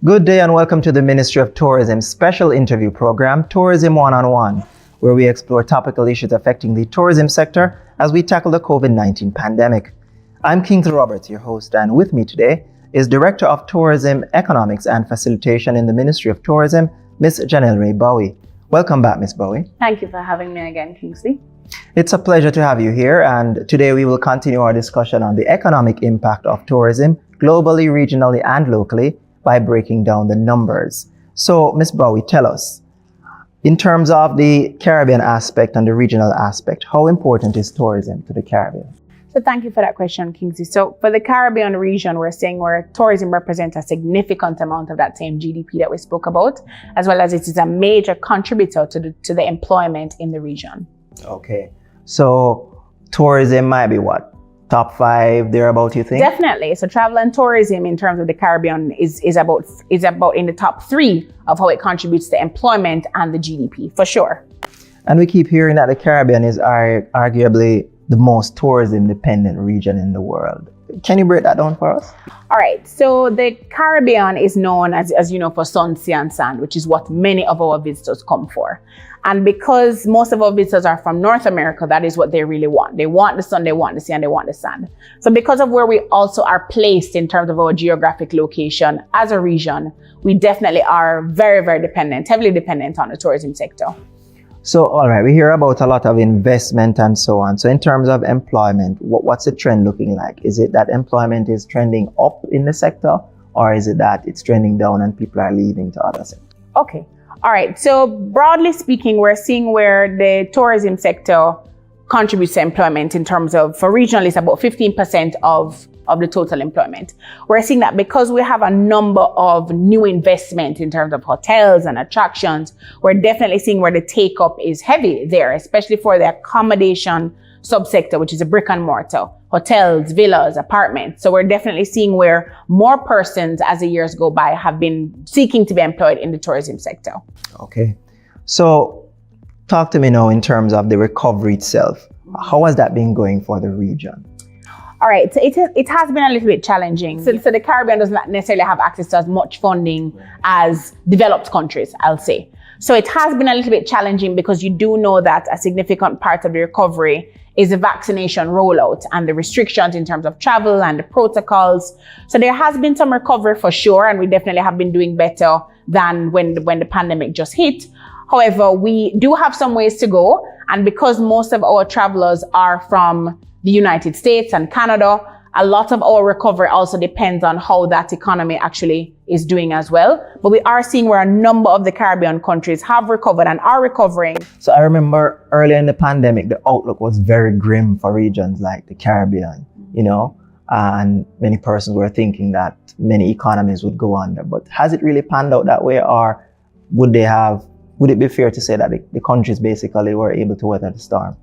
Good day and welcome to the Ministry of Tourism special interview program, Tourism One-on-One, where we explore topical issues affecting the tourism sector as we tackle the COVID-19 pandemic. I'm Kingsley Roberts, your host, and with me today is Director of Tourism, Economics and Facilitation in the Ministry of Tourism, Ms. Jhanelle-Rae Bowie. Welcome back, Ms. Bowie. Thank you for having me again, Kingsley. It's a pleasure to have you here, and today we will continue our discussion on the economic impact of tourism globally, regionally, and locally by breaking down the numbers. So, Ms. Bowie, tell us, in terms of the Caribbean aspect and the regional aspect, how important is tourism to the Caribbean? So thank you for that question, Kingsley. So for the Caribbean region, we're saying where tourism represents a significant amount of that same GDP that we spoke about, as well as it is a major contributor to the employment in the region. Okay. So tourism might be what? Top 5 thereabout, you think? Definitely. So travel and tourism in terms of the Caribbean is about in the top 3 of how it contributes to employment and the GDP, for sure. And we keep hearing that the Caribbean is arguably the most tourism dependent region in the world. Can you break that down for us? All right. So the Caribbean is known as you know, for sun, sea, and sand, which is what many of our visitors come for. And because most of our visitors are from North America, that is what they really want. They want the sun, they want the sea, and they want the sand. So because of where we also are placed in terms of our geographic location as a region, we definitely are very, very dependent, heavily dependent on the tourism sector. So, all right, we hear about a lot of investment and so on. So in terms of employment, what's the trend looking like? Is it that employment is trending up in the sector, or is it that it's trending down and people are leaving to other sectors? Okay. All right. So broadly speaking, we're seeing where the tourism sector contributes to employment in terms of, for regional, it's about 15% of the total employment. We're seeing that because we have a number of new investment in terms of hotels and attractions, we're definitely seeing where the take-up is heavy there, especially for the accommodation subsector, which is a brick and mortar, hotels, villas, apartments. So we're definitely seeing where more persons as the years go by have been seeking to be employed in the tourism sector. Okay. So talk to me now in terms of the recovery itself. How has that been going for the region? All right, so it has been a little bit challenging. So the Caribbean does not necessarily have access to as much funding as developed countries, I'll say. So it has been a little bit challenging because you do know that a significant part of the recovery is the vaccination rollout and the restrictions in terms of travel and the protocols. So there has been some recovery for sure, and we definitely have been doing better than when the pandemic just hit. However, we do have some ways to go, and because most of our travelers are from the United States and Canada, a lot of our recovery also depends on how that economy actually is doing as well. But we are seeing where a number of the Caribbean countries have recovered and are recovering. So I remember earlier in the pandemic, the outlook was very grim for regions like the Caribbean, you know, and many persons were thinking that many economies would go under. But has it really panned out that way, or would it be fair to say that the countries basically were able to weather the storm?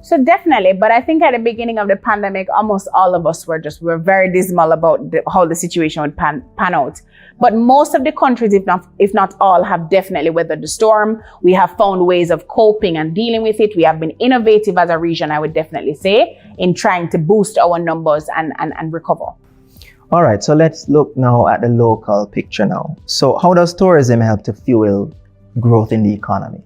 So definitely, but I think at the beginning of the pandemic, almost all of us were very dismal about how the situation would pan out. But most of the countries, if not all, have definitely weathered the storm. We have found ways of coping and dealing with it. We have been innovative as a region, I would definitely say, in trying to boost our numbers and recover. All right, so let's look now at the local picture now. So how does tourism help to fuel growth in the economy?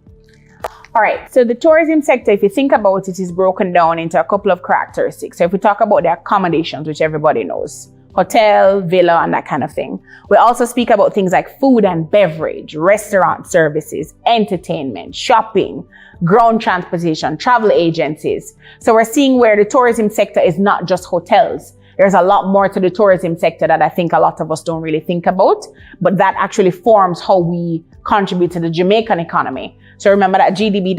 All right, so the tourism sector, if you think about it, is broken down into a couple of characteristics. So if we talk about the accommodations, which everybody knows, hotel, villa, and that kind of thing. We also speak about things like food and beverage, restaurant services, entertainment, shopping, ground transportation, travel agencies. So we're seeing where the tourism sector is not just hotels. There's a lot more to the tourism sector that I think a lot of us don't really think about, but that actually forms how we contribute to the Jamaican economy. So remember that GDP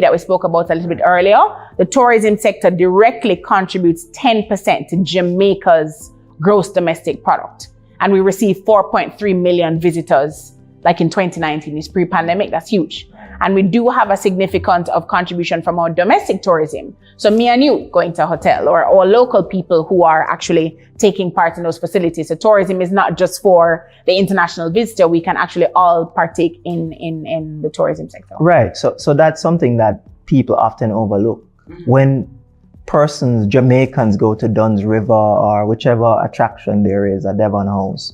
that we spoke about a little bit earlier, the tourism sector directly contributes 10% to Jamaica's gross domestic product. And we received 4.3 million visitors like in 2019, it's pre-pandemic, that's huge. And we do have a significant of contribution from our domestic tourism. So me and you going to a hotel, or local people who are actually taking part in those facilities. So tourism is not just for the international visitor. We can actually all partake in the tourism sector. Right. So that's something that people often overlook. Mm-hmm. When Jamaicans go to Dunn's River or whichever attraction there is at Devon House,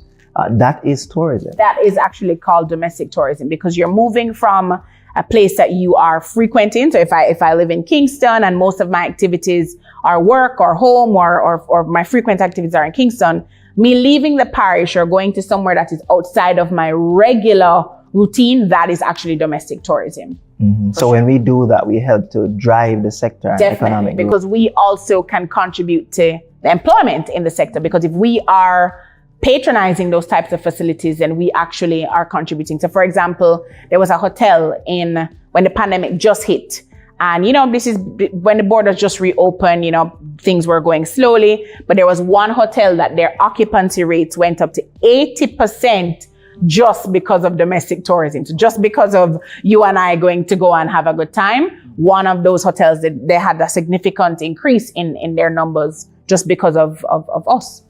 That is tourism. That is actually called domestic tourism, because you're moving from a place that you are frequenting. So if I live in Kingston and most of my activities are work or home or my frequent activities are in Kingston, me leaving the parish or going to somewhere that is outside of my regular routine, that is actually domestic tourism. Mm-hmm. So when we do that, we help to drive the sector and economic growth. Because we also can contribute to the employment in the sector, because if we are patronizing those types of facilities, then we actually are contributing. So for example, there was a hotel when the pandemic just hit. And, this is when the borders just reopened, things were going slowly. But there was one hotel that their occupancy rates went up to 80% just because of domestic tourism. So just because of you and I going to go and have a good time, one of those hotels, they had a significant increase in their numbers just because of us.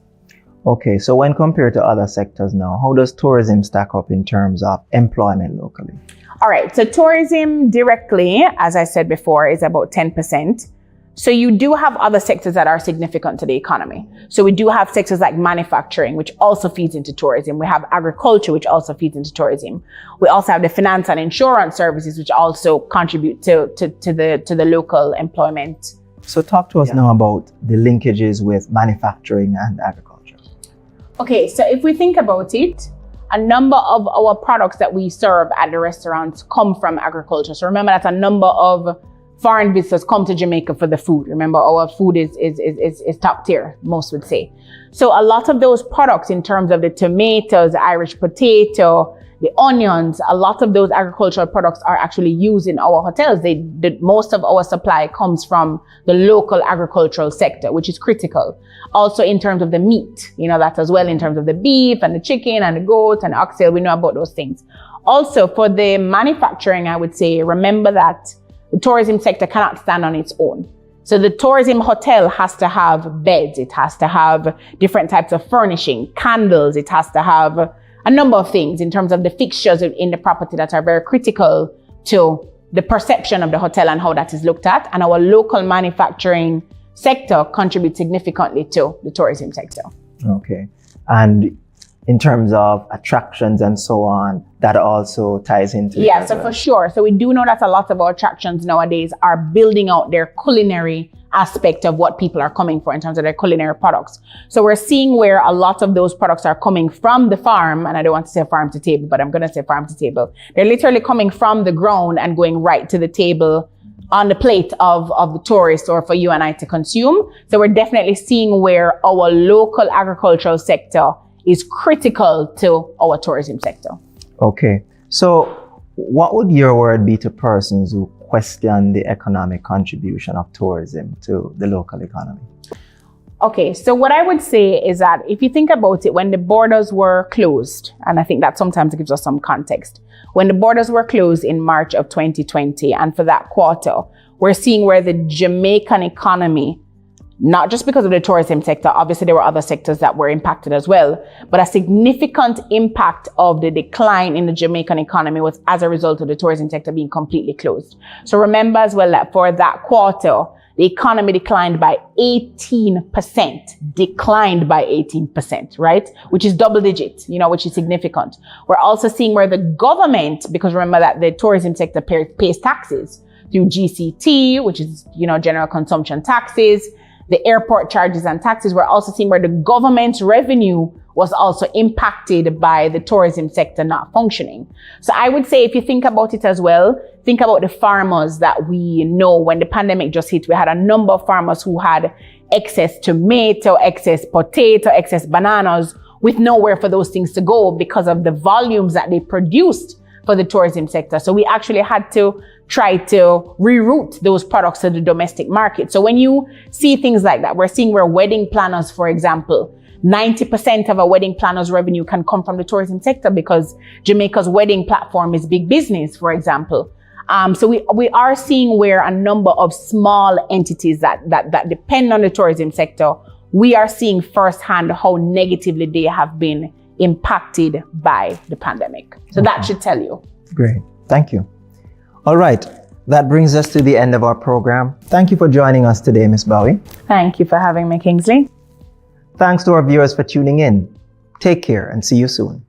Okay, so when compared to other sectors now, how does tourism stack up in terms of employment locally? All right, so tourism directly, as I said before, is about 10%. So you do have other sectors that are significant to the economy. So we do have sectors like manufacturing, which also feeds into tourism. We have agriculture, which also feeds into tourism. We also have the finance and insurance services, which also contribute to the local employment. So talk to us now about the linkages with manufacturing and agriculture. Okay, so if we think about it, a number of our products that we serve at the restaurants come from agriculture. So remember that a number of foreign visitors come to Jamaica for the food. Remember, our food is top tier, most would say. So a lot of those products, in terms of the tomatoes, the Irish potato, the onions, a lot of those agricultural products are actually used in our hotels. Most of our supply comes from the local agricultural sector, which is critical. Also in terms of the meat, that as well, in terms of the beef and the chicken and the goat and the oxtail, we know about those things. Also for the manufacturing, I would say, remember that the tourism sector cannot stand on its own. So the tourism hotel has to have beds. It has to have different types of furnishing, candles. It has to have a number of things in terms of the fixtures in the property that are very critical to the perception of the hotel and how that is looked at. And our local manufacturing sector contributes significantly to the tourism sector. Okay. And in terms of attractions and so on, that also ties into it. Yeah, so for sure. So we do know that a lot of our attractions nowadays are building out their culinary aspect of what people are coming for in terms of their culinary products. So we're seeing where a lot of those products are coming from the farm, and I don't want to say farm to table, but I'm going to say farm to table. They're literally coming from the ground and going right to the table on the plate of the tourist or for you and I to consume. So we're definitely seeing where our local agricultural sector is critical to our tourism sector. Okay. So what would your word be to persons who question the economic contribution of tourism to the local economy? Okay, so what I would say is that if you think about it, when the borders were closed, and I think that sometimes gives us some context, when the borders were closed in March of 2020, and for that quarter, we're seeing where the Jamaican economy, not just because of the tourism sector, obviously there were other sectors that were impacted as well, but a significant impact of the decline in the Jamaican economy was as a result of the tourism sector being completely closed. So remember as well that for that quarter, the economy declined by 18%, right? Which is double digits, which is significant. We're also seeing where the government, because remember that the tourism sector pays taxes through GCT, which is, general consumption taxes, the airport charges and taxes. We're also seeing where the government's revenue was also impacted by the tourism sector not functioning. So I would say if you think about it as well, think about the farmers that we know when the pandemic just hit. We had a number of farmers who had excess tomato, excess potato, excess bananas with nowhere for those things to go because of the volumes that they produced for the tourism sector. So we actually had to try to reroute those products to the domestic market. So when you see things like that, we're seeing where wedding planners, for example, 90% of a wedding planner's revenue can come from the tourism sector because Jamaica's wedding platform is big business, for example. So we are seeing where a number of small entities that depend on the tourism sector, we are seeing firsthand how negatively they have been impacted by the pandemic. So that should tell you. Great. Thank you. All right. That brings us to the end of our program. Thank you for joining us today, Ms. Bowie. Thank you for having me, Kingsley. Thanks to our viewers for tuning in. Take care and see you soon.